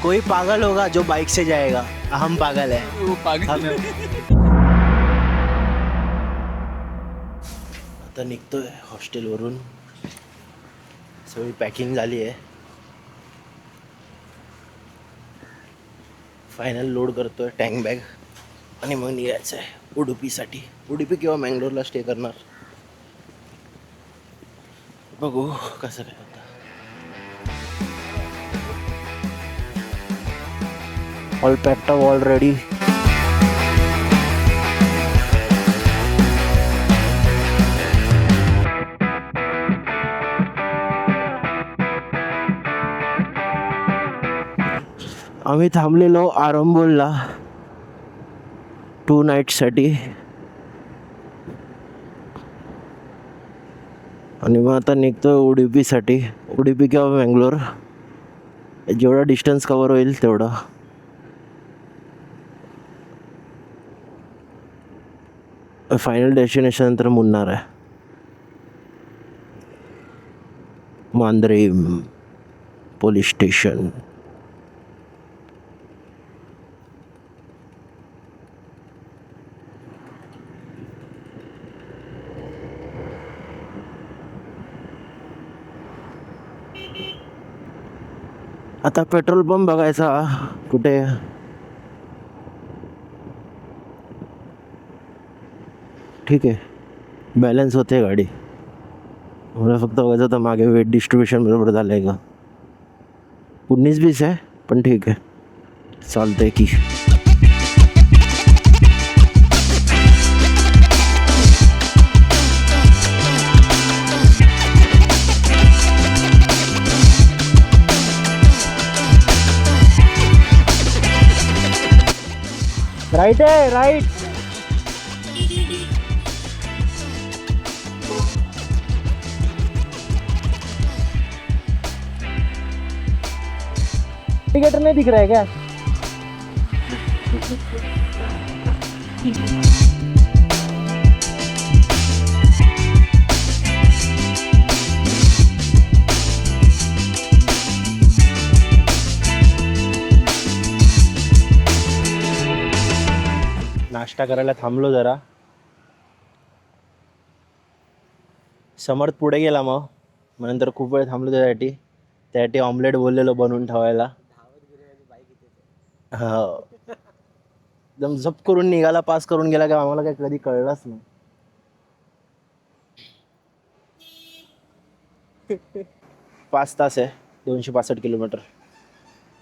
कोई पागल होगा जो बाइक से जाएगा, हम पागल है. वो पागल है. आता निघतोय हॉस्टेलवरून. सगळी पॅकिंग झाली आहे. फायनल लोड करतोय टँक बॅग आणि मग निघायचं आहे उडुपीसाठी. उडुपी किंवा मँगलोरला स्टे करणार. बघू कसं काय होतं. All packed up already. आम्ही थांबलेलो आरंबोलला 2 नाईट्ससाठी आणि मग आता निघतो उडुपीसाठी. उडुपी किंवा मँगलोर, जेवढा डिस्टन्स कवर होईल तेवढा. फायनल डेस्टिनेशन नंतर मुन्नार आहे. Mandrem police station. आता पेट्रोल पंप बघायचा कुठे. ठीक आहे, बॅलन्स होते गाडी. मला फक्त बघायचं तर मागे वेट डिस्ट्रीब्युशन बरोबर झालं आहे का. 19-20 आहे पण ठीक आहे, चालतंय की. राईट आहे, राईट. इंडिकेटर नहीं दिख रहा है क्या? नाश्ता करायला थांबलो जरा. समर्थ पुढे गेला. मग नंतर खूप वेळ थांबलो त्यासाठी ऑमलेट बोललेलो बनवून ठेवायला. हो, एकदम जप करून निघाला, पास करून गेला का आम्हाला काय कधी कळलंच नाही. 5 तास आहे, 265 किलोमीटर.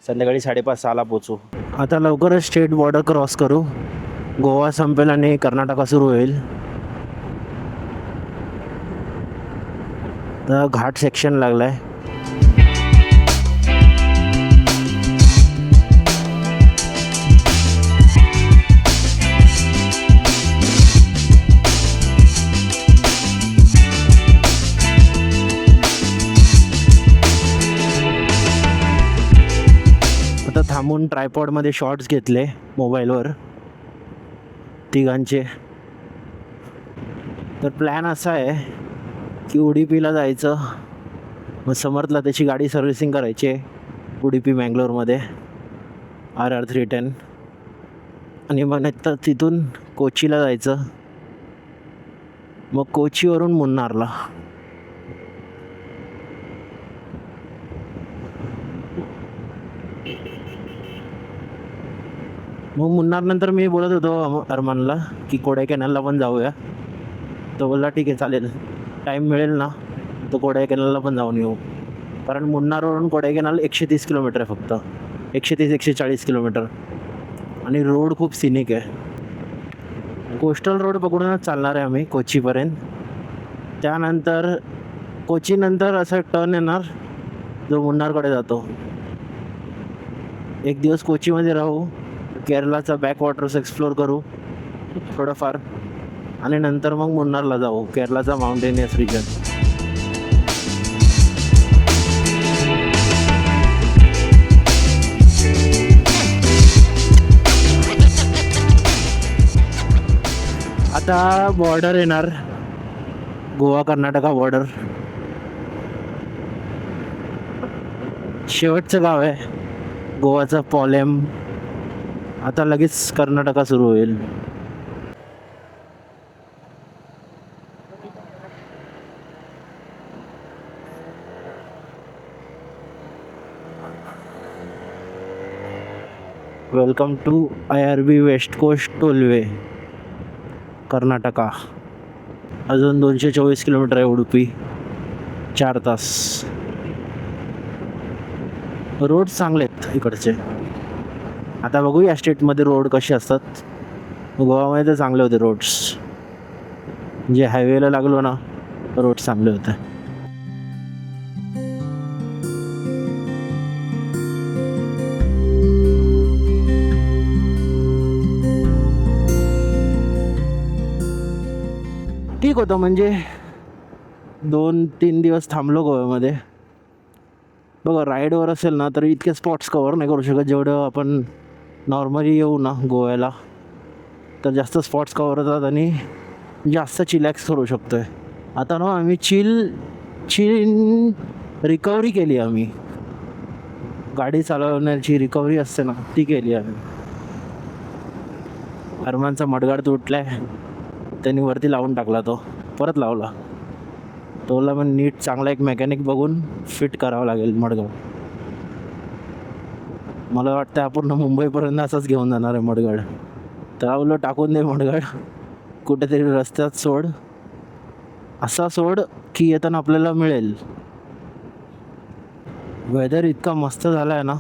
संध्याकाळी 5:30-6ला पोचू. आता लवकरच स्टेट बॉर्डर क्रॉस करू. गोवा संपेल आणि कर्नाटका सुरू होईल. तर घाट सेक्शन लागलाय. आता थांबून ट्रायपॉडमध्ये शॉट्स घेतले मोबाईलवर तिघांचे. तर प्लॅन असा आहे की उडुपीला जायचं, मग समर्थला त्याची गाडी सर्व्हिसिंग करायची आहे उडुपी मँगलोरमध्ये RR 310. आणि मग नंतर तिथून कोचीला जायचं, मग कोचीवरून मुन्नारला. मग मुन्नार नंतर मी बोलत होतो अरमानला की कोडायकॅनलला पण जाऊया. तो बोलला ठीक आहे चालेल, टाईम मिळेल ना तो कोडायकॅनलला पण जाऊन येऊ. कारण मुन्नारवरून कोडायकॅनल 130 किलोमीटर आहे फक्त, 130-140 किलोमीटर. आणि रोड खूप सिनिक आहे. कोस्टल रोड पकडूनच चालणार आहे आम्ही कोचीपर्यंत. त्यानंतर कोचीनंतर असं टर्न येणार जो मुन्नारकडे जातो. एक दिवस कोचीमध्ये राहू, केरलाचा बॅकवॉटर्स एक्सप्लोर करू थोडंफार, आणि नंतर मग मुन्नारला जाऊ, केरलाचा माउंटेनियस रिजन. आता बॉर्डर येणार, गोवा कर्नाटका बॉर्डर. शेवटचं गाव आहे गोवाचा पॉलेम, आता लगेच कर्नाटका सुरू होईल. Welcome to IRB west coast tollway Karnataka. अजून 224 किलोमीटर आहे उडुपी, 4 तास. रोड चांगले आहेत इकडचे. आता बघू या स्टेटमध्ये रोड कसे असतात. गोवामध्ये तर चांगले होते रोड्स, जे हायवेला लागलो ना रोड चांगले होते. ठीक होतं, म्हणजे 2-3 दिवस थांबलो गोव्यामध्ये. बघा राईडवर असेल ना तर इतके स्पॉट्स कवर नाही करू शकत जेवढं आपण नॉर्मली येऊ ना गोव्याला, तर जास्त स्पॉट्स कवर होतात आणि जास्त चिलॅक्स करू शकतो आहे. आता ना आम्ही चिल रिकव्हरी केली. आम्ही गाडी चालवण्याची रिकव्हरी असते ना ती केली आम्ही. अरमानचा मडगाड तुटला आहे, त्यांनी वरती लावून टाकला, तो परत लावला. तोला मग नीट चांगला एक मेकॅनिक बघून फिट करावं लागेल मडगाड. मला वाटतं आपण मुंबईपर्यंत असंच घेऊन जाणार आहे मडगाड. तर टाकून दे मडगाड कुठेतरी रस्त्यात सोड, असा सोड की येताना आपल्याला मिळेल. वेदर इतका मस्त झाला आहे ना,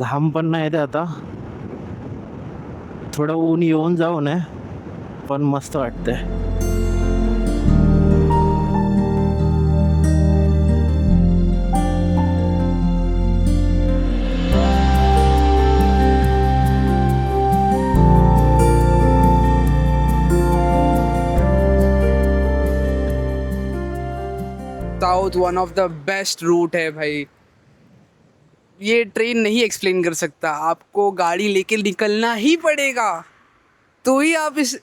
घाम पण नाही येते आता. थोडं ऊन येऊन जाऊ नये पण मस्त वाटतंय. South one of the best route है भाई. ये ट्रेन नहीं एक्सप्लेन कर सकता, आपको गाड़ी लेके निकलना ही पड़ेगा तो ही आप इस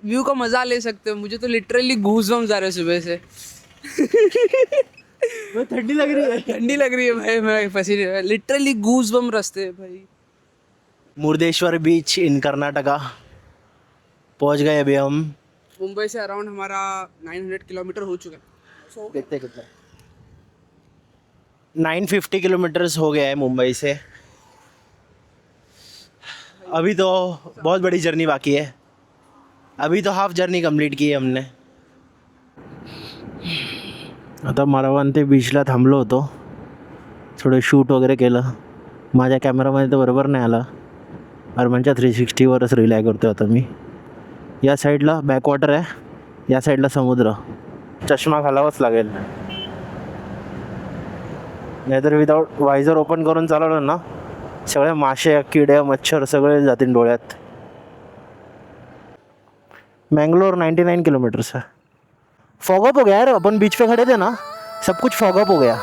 व्यू का मजा ले सकते हो. मुझे तो लिटरली गूज़बम्स आ रहे हैं सुबह से. ठंडी लग रही है, ठंडी लग रही है भाई, मैं पसीने, लिटरली गूज़बम रास्ते हैं भाई. मुर्देश्वर बीच इन कर्नाटका पहुंच गए अभी हम. मुंबई से अराउंड हमारा 900 किलोमीटर हो चुका है. देखते कितना 950 किलोमीटर्स हो गया है मुंबई से. अभी तो बहुत बड़ी जर्नी बाकी है. अभी तो हाफ जर्नी कंप्लीट की है हमने. आता मारावान ते बीचला थांबलो होतो, थोडं शूट वगैरे केलं. माझ्या कॅमेरामध्ये तर बरोबर नाही आला, अरमानच्या 360वरच रिलाय करतो आता मी. या साईडला बॅकवॉटर आहे, या साईडला समुद्र. चष्मा घालावाच लागेल, नाहीतर विदाऊट वायझर ओपन करून चालवलं ना सगळे मासे किडे मच्छर सगळे जातील डोळ्यात. मैंगलोर 99 किलोमीटर है. फॉग अप हो गया यार, अपन बीच पे खड़े थे ना, सब कुछ फॉग अप हो गया.